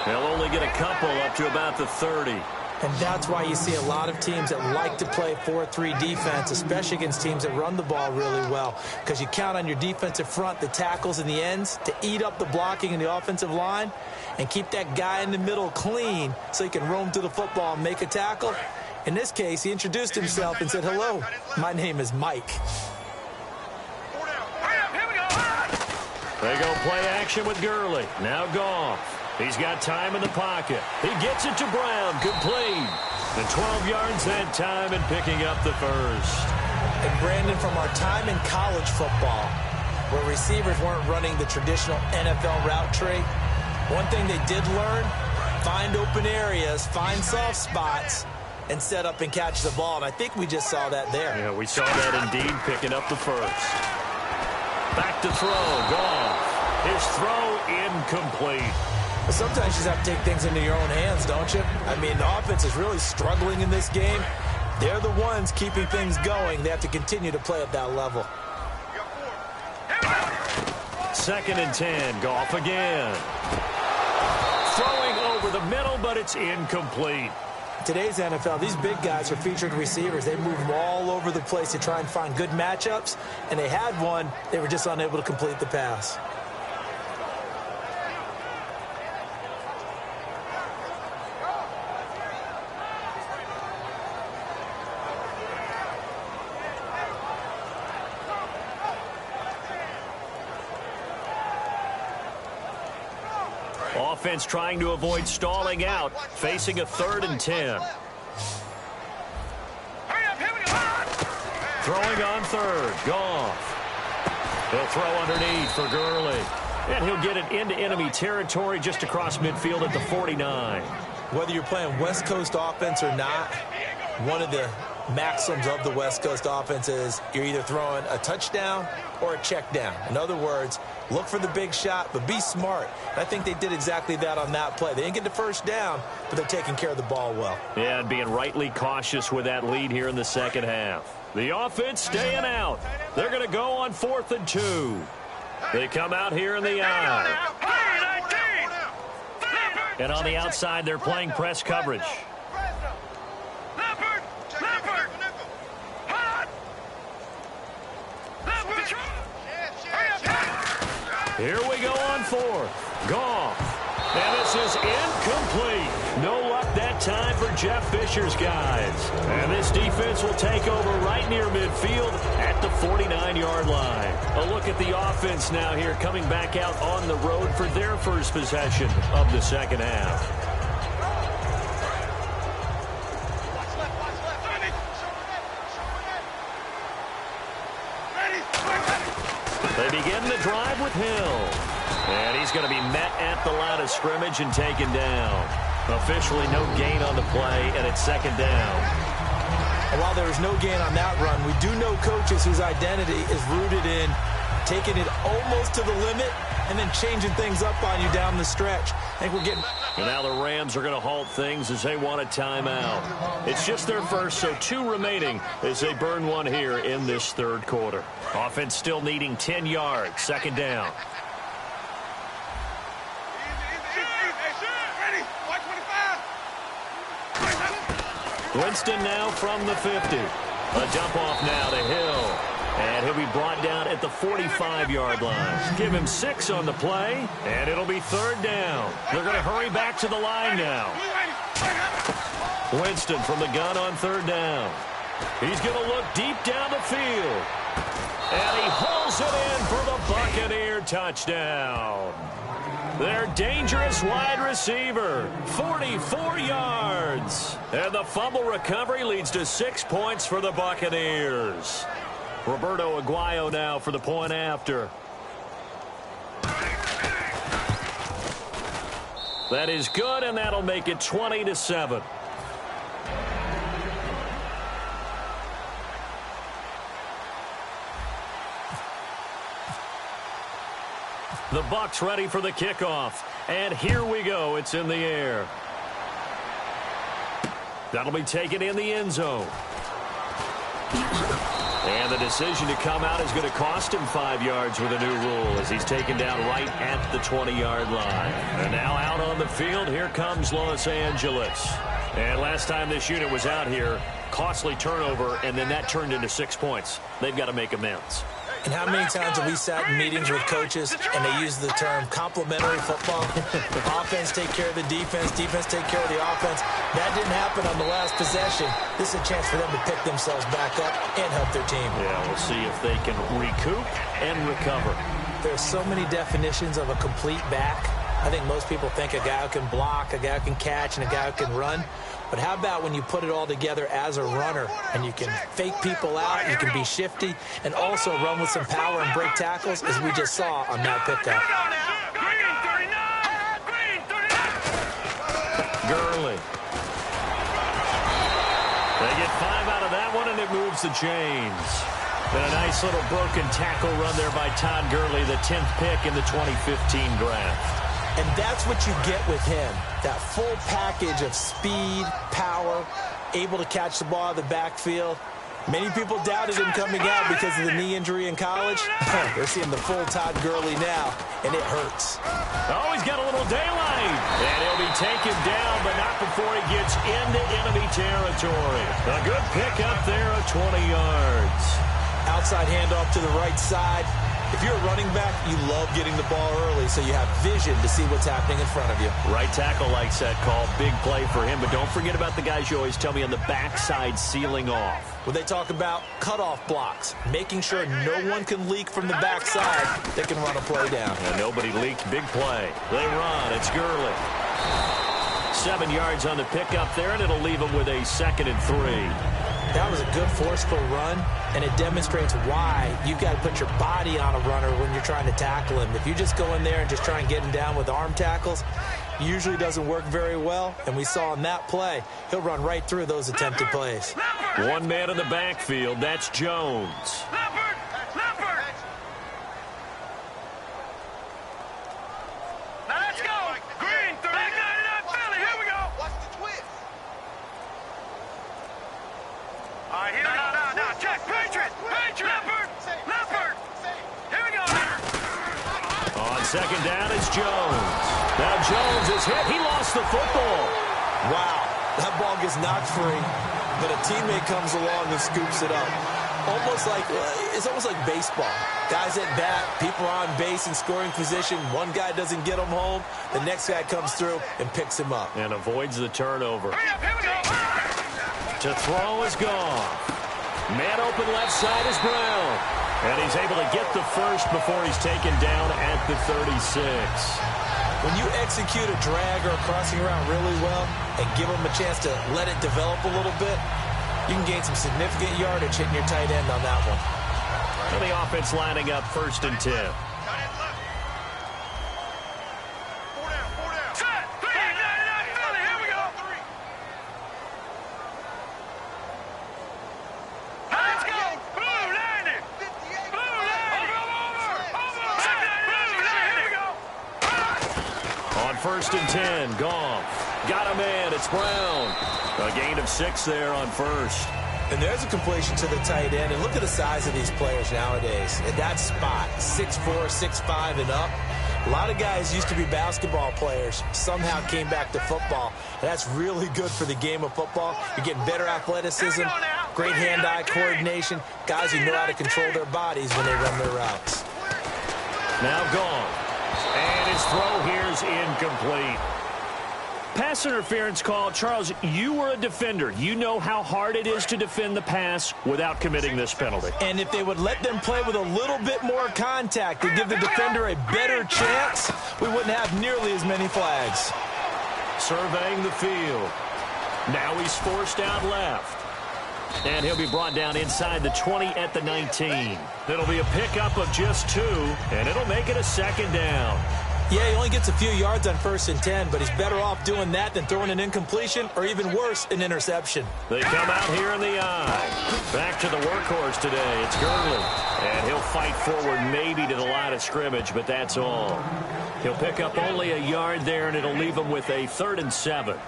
Speaker 8: They'll only get a couple up to about the 30.
Speaker 9: And that's why you see a lot of teams that like to play 4-3 defense, especially against teams that run the ball really well, because you count on your defensive front, the tackles and the ends, to eat up the blocking in the offensive line and keep that guy in the middle clean so he can roam to the football and make a tackle. In this case, he introduced himself and said, "Hello, my name is Mike."
Speaker 8: They go play action with Gurley. Now Goff. He's got time in the pocket. He gets it to Brown. Complete. And 12 yards that time and picking up the first.
Speaker 9: And Brandon, from our time in college football, where receivers weren't running the traditional NFL route tree, one thing they did learn, find open areas, find soft spots, and set up and catch the ball. And I think we just saw that there.
Speaker 8: Yeah, we saw that indeed, picking up the first. Back to throw. Goff. His throw incomplete.
Speaker 9: Well, sometimes you just have to take things into your own hands, don't you? I mean, the offense is really struggling in this game. They're the ones keeping things going. They have to continue to play at that level.
Speaker 8: 2nd and 10. Goff again. Throwing over the middle, but it's incomplete.
Speaker 9: Today's NFL, these big guys are featured receivers. They move them all over the place to try and find good matchups, and they had one. They were just unable to complete the pass.
Speaker 8: Offense trying to avoid stalling out, facing a 3rd and 10. Throwing on 3rd. Goff. He'll throw underneath for Gurley. And he'll get it into enemy territory just across midfield at the 49.
Speaker 9: Whether you're playing West Coast offense or not, one of the maxims of the West Coast offense is you're either throwing a touchdown or a check down. In other words, look for the big shot, but be smart. And I think they did exactly that on that play. They didn't get the first down, but they're taking care of the ball well.
Speaker 8: Yeah, and being rightly cautious with that lead here in the second half. The offense staying out. They're going to go on 4th and 2. They come out here in the eye. And on the outside, they're playing press coverage. Here we go on 4th. Goff. And this is incomplete. No luck that time for Jeff Fisher's guys. And this defense will take over right near midfield at the 49-yard line. A look at the offense now here coming back out on the road for their first possession of the second half. They begin the drive with Hill. And he's going to be met at the line of scrimmage and taken down. Officially no gain on the play, and it's second down.
Speaker 9: And while there is no gain on that run, we do know coaches whose identity is rooted in taking it almost to the limit and then changing things up on you down the stretch. I think we're getting...
Speaker 8: And now the Rams are going to halt things as they want a timeout. It's just their first, so 2 remaining as they burn one here in this third quarter. Offense still needing 10 yards. Second down. Winston now from the 50. A dump off now to Hill. And he'll be brought down at the 45-yard line. Give him 6 on the play, and it'll be third down. They're going to hurry back to the line now. Winston from the gun on third down. He's going to look deep down the field. And he hauls it in for the Buccaneer touchdown. Their dangerous wide receiver, 44 yards. And the fumble recovery leads to 6 points for the Buccaneers. Roberto Aguayo now for the point after. That is good, and that'll make it 20-7. The Bucs ready for the kickoff. And here we go. It's in the air. That'll be taken in the end zone. And the decision to come out is going to cost him 5 yards with a new rule as he's taken down right at the 20-yard line. And now out on the field, here comes Los Angeles. And last time this unit was out here, costly turnover, and then that turned into 6 points. They've got to make amends.
Speaker 9: And how many times have we sat in meetings with coaches and they use the term complementary football? Offense take care of the defense, defense take care of the offense. That didn't happen on the last possession. This is a chance for them to pick themselves back up and help their team.
Speaker 8: Yeah, we'll see if they can recoup and recover.
Speaker 9: There's so many definitions of a complete back. I think most people think a guy who can block, a guy who can catch, and a guy who can run. But how about when you put it all together as a runner and you can fake people out, you can be shifty, and also run with some power and break tackles, as we just saw on that pickup.
Speaker 8: Gurley. They get 5 out of that one, and it moves the chains. And a nice little broken tackle run there by Todd Gurley, the 10th pick in the 2015 draft.
Speaker 9: And that's what you get with him, that full package of speed, power, able to catch the ball out of the backfield. Many people doubted him coming out because of the knee injury in college. They're seeing the full Todd Gurley now, and it hurts.
Speaker 8: Oh, he's got a little daylight. And he'll be taken down, but not before he gets into enemy territory. A good pick up there of 20 yards.
Speaker 9: Outside handoff to the right side. If you're a running back, you love getting the ball early so you have vision to see what's happening in front of you.
Speaker 8: Right tackle likes that call. Big play for him, but don't forget about the guys you always tell me on the backside sealing off.
Speaker 9: Well, they talk about cutoff blocks, making sure no one can leak from the backside that can run a play down.
Speaker 8: And nobody leaked. Big play. They run. It's Gurley. 7 yards on the pickup there, and it'll leave them with a 2nd and 3.
Speaker 9: That was a good forceful run, and it demonstrates why you've got to put your body on a runner when you're trying to tackle him. If you just go in there and just try and get him down with arm tackles, usually doesn't work very well, and we saw in that play, he'll run right through those attempted plays.
Speaker 8: One man in the backfield, that's Jones. Second down is Jones. Now Jones is hit. He lost the football.
Speaker 9: Wow. That ball gets knocked free, but a teammate comes along and scoops it up. It's almost like baseball. Guys at bat, people are on base in scoring position. One guy doesn't get him home. The next guy comes through and picks him up.
Speaker 8: And avoids the turnover. To throw is gone. Man open left side is Brown. And he's able to get the first before he's taken down at the 36.
Speaker 9: When you execute a drag or a crossing route really well and give them a chance to let it develop a little bit, you can gain some significant yardage hitting your tight end on that one.
Speaker 8: And the offense lining up 1st and 10. On 1st and 10, Goff got a man. It's Brown. A gain of 6 there on 1st.
Speaker 9: And there's a completion to the tight end. And look at the size of these players nowadays. At that spot, 6'4", 6'5", and up. A lot of guys used to be basketball players, somehow came back to football. And that's really good for the game of football. You're getting better athleticism, great hand-eye coordination, guys who know how to control their bodies when they run their routes.
Speaker 8: Now Goff. And his throw here is incomplete. Pass interference call. Charles, you were a defender. You know how hard it is to defend the pass without committing this penalty.
Speaker 9: And if they would let them play with a little bit more contact and give the defender a better chance, we wouldn't have nearly as many flags.
Speaker 8: Surveying the field. Now he's forced out left. And he'll be brought down inside the 20 at the 19. It'll be a pickup of just 2, and it'll make it a 2nd down.
Speaker 9: Yeah, he only gets a few yards on 1st and 10, but he's better off doing that than throwing an incompletion or even worse, an interception.
Speaker 8: They come out here in the eye. Back to the workhorse today. It's Gurley. And he'll fight forward maybe to the line of scrimmage, but that's all. He'll pick up only a yard there, and it'll leave him with a 3rd and 7.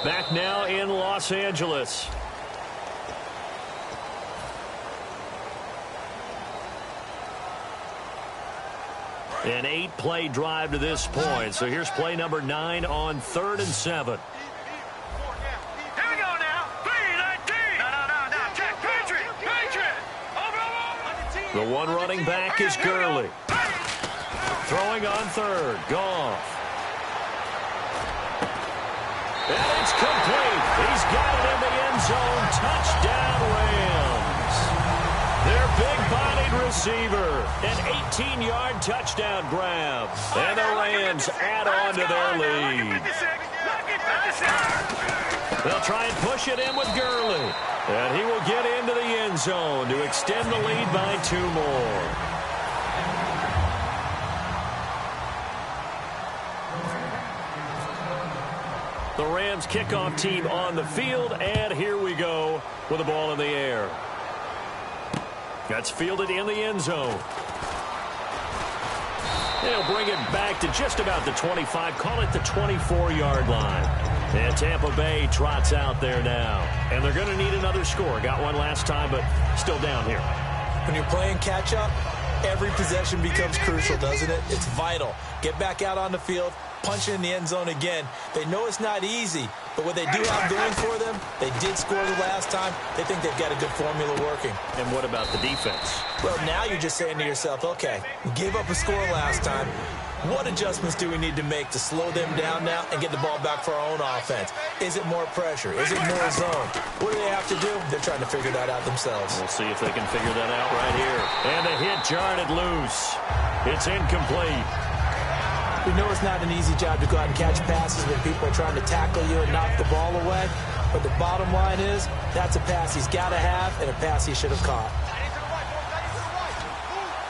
Speaker 8: Back now in Los Angeles. An 8-play drive to this point. So here's play number 9 on 3rd and 7.
Speaker 10: Here we go now. 3-19. No. Check. Patriot. Over.
Speaker 8: The one running back is Gurley. Throwing on 3rd. Goff. And it's complete. He's got it in the end zone. Touchdown, Rams. Their big-bodied receiver. An 18-yard touchdown grab. And the Rams add on to their lead. They'll try and push it in with Gurley. And he will get into the end zone to extend the lead by 2 more. The Rams kickoff team on the field, and here we go with the ball in the air. That's fielded in the end zone. They'll bring it back to just about the 25, call it the 24-yard line. And Tampa Bay trots out there now. And they're going to need another score. Got one last time, but still down here.
Speaker 9: When you're playing catch-up, every possession becomes crucial, doesn't it? It's vital. Get back out on the field, punch it in the end zone again. They know it's not easy, but what they do have going for them, they did score the last time. They think they've got a good formula working.
Speaker 8: And what about the defense?
Speaker 9: Well, now you're just saying to yourself, okay, gave up a score last time. What adjustments do we need to make to slow them down now and get the ball back for our own offense? Is it more pressure? Is it more zone? What do they have to do? They're trying to figure that out themselves.
Speaker 8: We'll see if they can figure that out right here. And the hit jarred it loose. It's incomplete.
Speaker 9: We know it's not an easy job to go out and catch passes when people are trying to tackle you and knock the ball away. But the bottom line is, that's a pass he's got to have and a pass he should have caught.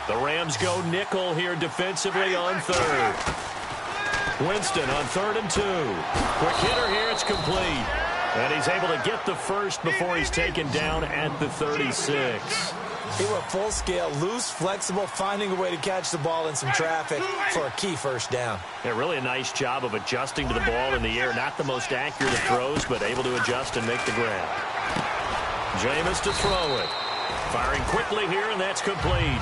Speaker 8: The Rams go nickel here defensively on third. Winston on 3rd and 2. Quick hitter here, it's complete. And he's able to get the first before he's taken down at the 36.
Speaker 9: He went full scale, loose, flexible, finding a way to catch the ball in some traffic for a key first down.
Speaker 8: Yeah, really a nice job of adjusting to the ball in the air. Not the most accurate of throws, but able to adjust and make the grab. Jameis to throw it. Firing quickly here, and that's complete.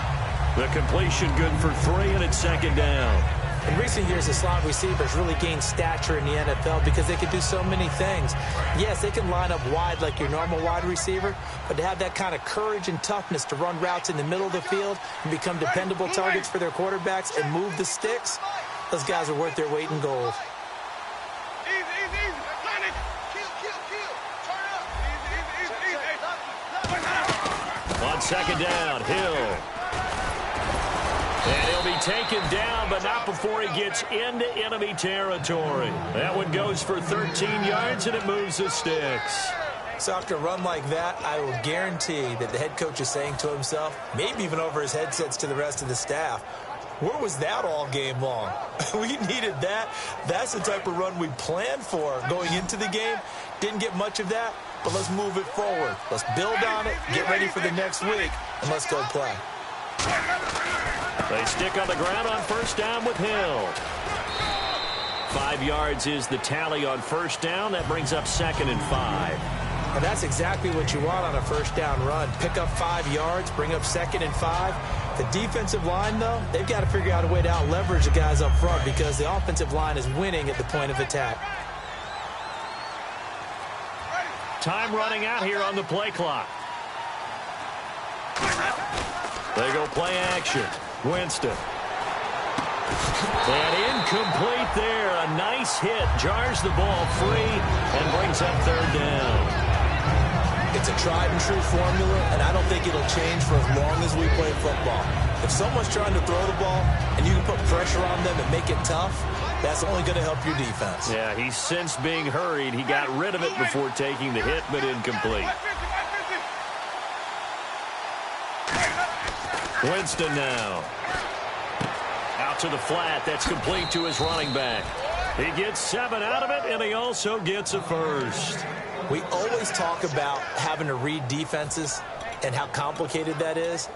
Speaker 8: The completion good for 3, and it's 2nd down.
Speaker 9: In recent years, the slot receivers really gained stature in the NFL because they can do so many things. Yes, they can line up wide like your normal wide receiver, but to have that kind of courage and toughness to run routes in the middle of the field and become dependable targets for their quarterbacks and move the sticks, those guys are worth their weight in gold.
Speaker 8: On 2nd down, Hill. And he'll be taken down, but not before he gets into enemy territory. That one goes for 13 yards, and it moves the sticks.
Speaker 9: So after a run like that, I will guarantee that the head coach is saying to himself, maybe even over his headsets to the rest of the staff, where was that all game long? We needed that. That's the type of run we planned for going into the game. Didn't get much of that, but let's move it forward. Let's build on it, get ready for the next week, and let's go play.
Speaker 8: They stick on the ground on 1st down with Hill. 5 yards is the tally on 1st down. That brings up 2nd and 5.
Speaker 9: And that's exactly what you want on a 1st down run. Pick up 5 yards, bring up 2nd and 5. The defensive line, though, they've got to figure out a way to out-leverage the guys up front because the offensive line is winning at the point of attack.
Speaker 8: Time running out here on the play clock. They go play action. Winston. And incomplete there. A nice hit. Jars the ball free and brings up 3rd down.
Speaker 9: It's a tried-and-true formula, and I don't think it'll change for as long as we play football. If someone's trying to throw the ball and you can put pressure on them and make it tough, that's only going to help your defense.
Speaker 8: Yeah, he's since being hurried. He got rid of it before taking the hit, but incomplete. Winston now. Out to the flat. That's complete to his running back. He gets 7 out of it, and he also gets a first.
Speaker 9: We always talk about having to read defenses and how complicated that is.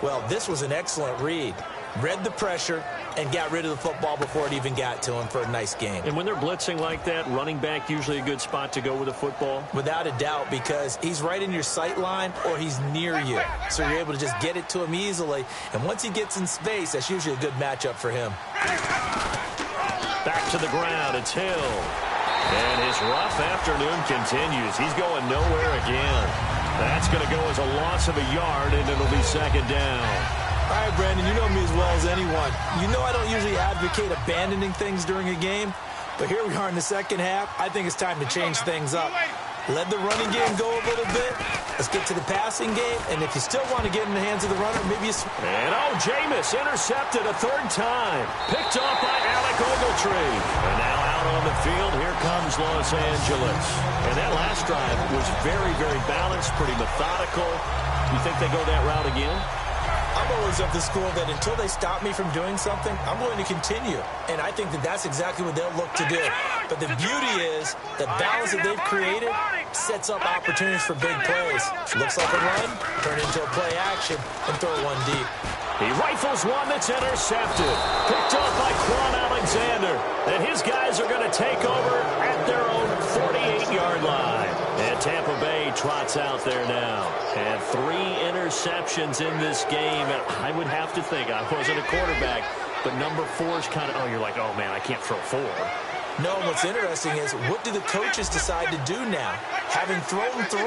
Speaker 9: Well, this was an excellent read. Read the pressure and got rid of the football before it even got to him for a nice game.
Speaker 8: And when they're blitzing like that, running back usually a good spot to go with a football?
Speaker 9: Without a doubt, because he's right in your sight line or he's near you. So you're able to just get it to him easily. And once he gets in space, that's usually a good matchup for him.
Speaker 8: Back to the ground, it's Hill. And his rough afternoon continues. He's going nowhere again. That's going to go as a loss of a yard, and it'll be 2nd down.
Speaker 9: All right, Brandon, you know me as well as anyone. You know I don't usually advocate abandoning things during a game, but here we are in the 2nd half. I think it's time to change things up. Let the running game go a little bit. Let's get to the passing game, and if you still want to get in the hands of the runner, maybe you...
Speaker 8: And Jameis intercepted a 3rd time. Picked off by Alec Ogletree. And now out on the field, here comes Los Angeles. And that last drive was very, very balanced, pretty methodical. You think they go that route again?
Speaker 9: I'm always of the school that until they stop me from doing something, I'm going to continue. And I think that that's exactly what they'll look to do. But the beauty is the balance that they've created sets up opportunities for big plays. Looks like a run, turn into a play action, and throw one deep.
Speaker 8: He rifles one that's intercepted. Picked off by Quan Alexander. And his guys are going to take over at their own 48-yard line. And Tampa Bay trots out there now. And 3 interceptions in this game. And I would have to think, I wasn't a quarterback, but number 4 is kind of, oh, you're like, oh, man, I can't throw 4.
Speaker 9: No, what's interesting is what do the coaches decide to do now? Having thrown 3,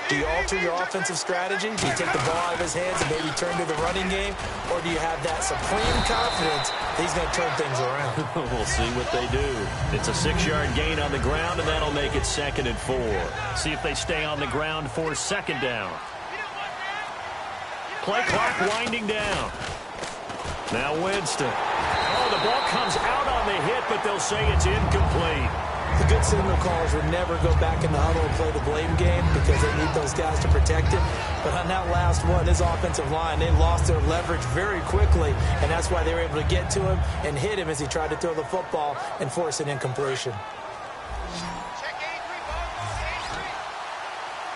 Speaker 9: do you alter your offensive strategy? Do you take the ball out of his hands and maybe turn to the running game? Or do you have that supreme confidence that he's going to turn things around?
Speaker 8: We'll see what they do. It's a 6-yard gain on the ground, and that'll make it 2nd and 4. See if they stay on the ground for 2nd down. Play clock winding down. Now Winston. Oh, the ball comes out on the hit, but they'll say it's incomplete.
Speaker 9: The good signal callers would never go back in the huddle and play the blame game because they need those guys to protect it. But on that last one, his offensive line, they lost their leverage very quickly, and that's why they were able to get to him and hit him as he tried to throw the football and force an incompletion.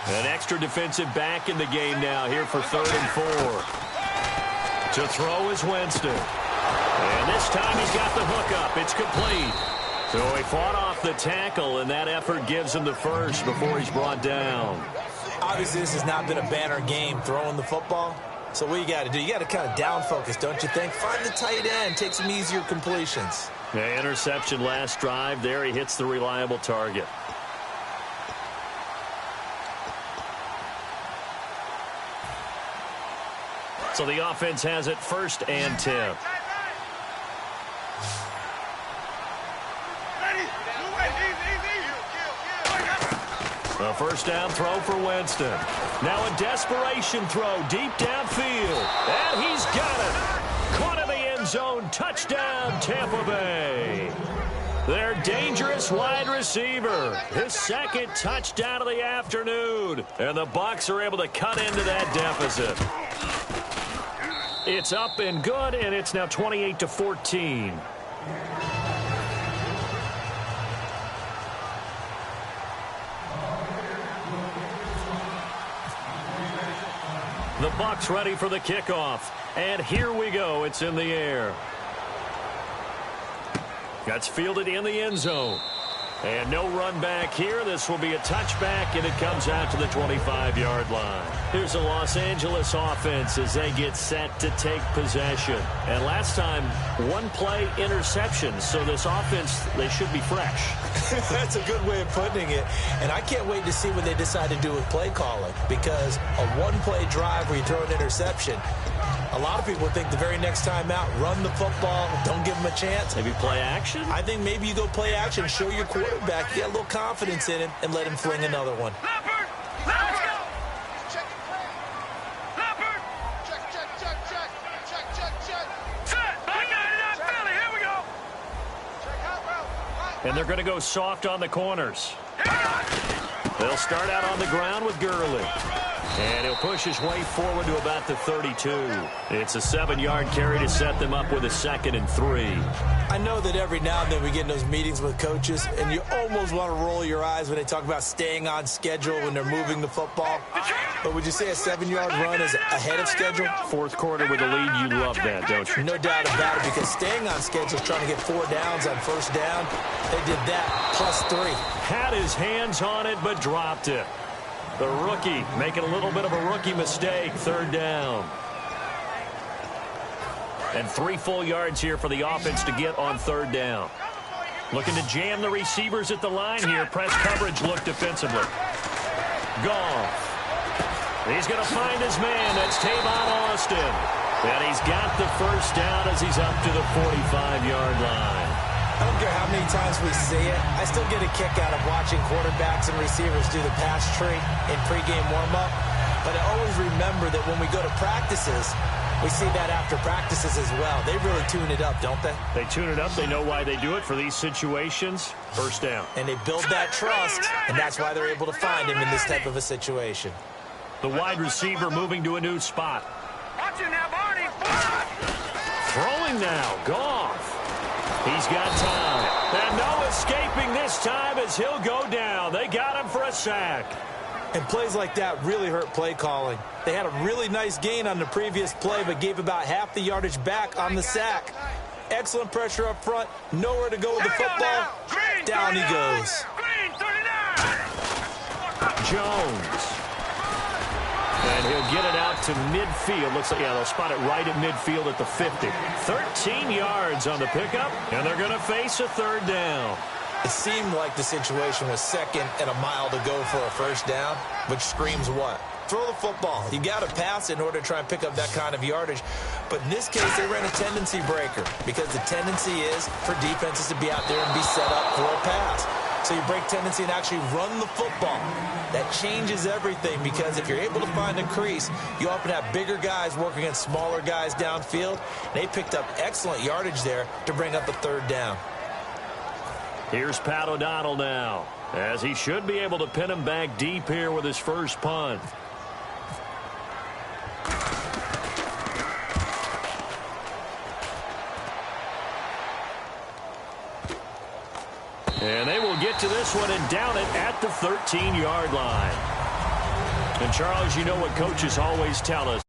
Speaker 8: An extra defensive back in the game now here for 3rd and 4. To throw is Winston. And this time he's got the hook up. It's complete. So he fought off the tackle, and that effort gives him the first before he's brought down.
Speaker 9: Obviously, this has not been a banner game throwing the football. So what you got to do, you got to kind of down focus, don't you think? Find the tight end, take some easier completions.
Speaker 8: The interception last drive. There he hits the reliable target. So the offense has it 1st and 10. A first down throw for Winston. Now a desperation throw deep downfield. And he's got it. Caught in the end zone. Touchdown, Tampa Bay. Their dangerous wide receiver. His 2nd touchdown of the afternoon. And the Bucs are able to cut into that deficit. It's up and good, and it's now 28-14. The Bucs ready for the kickoff. And here we go. It's in the air. That's fielded in the end zone. And no run back here. This will be a touchback, and it comes out to the 25-yard line. Here's the Los Angeles offense as they get set to take possession. And last time, 1-play interception. So this offense, they should be fresh.
Speaker 9: That's a good way of putting it. And I can't wait to see what they decide to do with play calling, because a 1-play drive where you throw an interception, a lot of people think the very next time out, run the football, don't give them a chance.
Speaker 8: Maybe play action?
Speaker 9: I think maybe you go play action, show your quarterback, get a little confidence in him, and let him fling another one.
Speaker 10: Leopard! Let's go! Check it, Leopard! Check. Set! Back out of that Philly, here we go! Check out, bro.
Speaker 8: And they're going to go soft on the corners. They'll start out on the ground with Gurley. And he'll push his way forward to about the 32. It's a 7-yard carry to set them up with a 2nd and 3.
Speaker 9: I know that every now and then we get in those meetings with coaches, and you almost want to roll your eyes when they talk about staying on schedule when they're moving the football. But would you say a 7-yard run is ahead of schedule?
Speaker 8: 4th quarter with a lead, you love that, don't you?
Speaker 9: No doubt about it, because staying on schedule is trying to get 4 downs on 1st down. They did that, plus 3.
Speaker 8: Had his hands on it, but dropped it. The rookie making a little bit of a rookie mistake. 3rd down. And 3 full yards here for the offense to get on 3rd down. Looking to jam the receivers at the line here. Press coverage look defensively. Goff. He's going to find his man. That's Tavon Austin. And he's got the first down as he's up to the 45-yard line.
Speaker 9: I don't care how many times we see it. I still get a kick out of watching quarterbacks and receivers do the pass tree in pregame warm-up. But I always remember that when we go to practices, we see that after practices as well. They really tune it up, don't they?
Speaker 8: They tune it up. They know why they do it for these situations. First down.
Speaker 9: And they build that trust, and that's why they're able to find him in this type of a situation.
Speaker 8: The wide receiver moving to a new spot.
Speaker 10: Watch it now, Barney!
Speaker 8: Throwing now. Goff. He's got time. And no escaping this time as he'll go down. They got him for a sack.
Speaker 9: And plays like that really hurt play calling. They had a really nice gain on the previous play, but gave about half the yardage back on the sack. Excellent pressure up front. Nowhere to go with the football. Down he goes.
Speaker 8: Jones. And he'll get it out to midfield. Looks like, yeah, they'll spot it right at midfield at the 50. 13 yards on the pickup, and they're going to face a 3rd down.
Speaker 9: It seemed like the situation was 2nd and a mile to go for a 1st down, which screams what? Throw the football. You got to pass in order to try and pick up that kind of yardage. But in this case, they ran a tendency breaker because the tendency is for defenses to be out there and be set up for a pass. so you break tendency and actually run the football. That changes everything because if you're able to find a crease, you often have bigger guys working against smaller guys downfield. They picked up excellent yardage there to bring up a third down.
Speaker 8: Here's Pat O'Donnell now, as he should be able to pin him back deep here with his first punt. And they will get to this one and down it at the 13-yard line. And, Charles, you know what coaches always tell us.